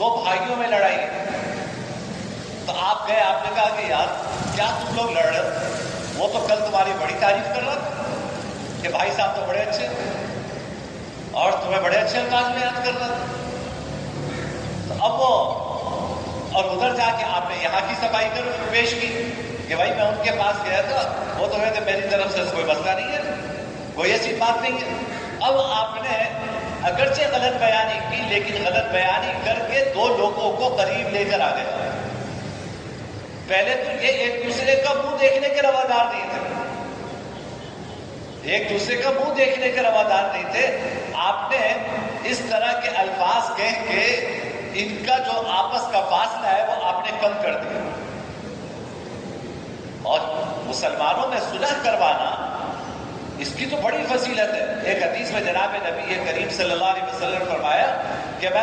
دو بھائیوں میں لڑائی ہے. تو آپ گئے, آپ نے کہا کہ یار کیا تم لوگ لڑ رہے ہو؟ وہ تو کل تمہاری بڑی تعریف کر رہا تھا کہ بھائی صاحب تو بڑے اچھے اور تمہیں بڑے اچھے انداز میں یاد کر رہا تھا. تو اب وہ اور ادھر جا کے آپ نے یہاں کی صفائی کر پیش کی کہ بھائی میں ان کے پاس گیا تھا, وہ تو کہتے میری طرف سے کوئی مسئلہ نہیں ہے, کوئی ایسی بات نہیں ہے. اب آپ نے اگرچہ غلط بیانی کی, لیکن غلط بیانی کر کے دو لوگوں کو قریب لے کر آ گئے. پہلے تو یہ ایک دوسرے کا منہ دیکھنے کے روادار نہیں تھے, ایک دوسرے کا منہ دیکھنے کے روادار نہیں تھے. آپ نے اس طرح کے الفاظ کہہ کے ان کا جو آپس کا فاصلہ ہے وہ آپ نے کم کر دیا. اور مسلمانوں میں صلح کروانا اس کی تو بڑی فضیلت ہے. ایک حدیث میں جناب نبی کریم صلی اللہ علیہ وسلم نے فرمایا کہ میں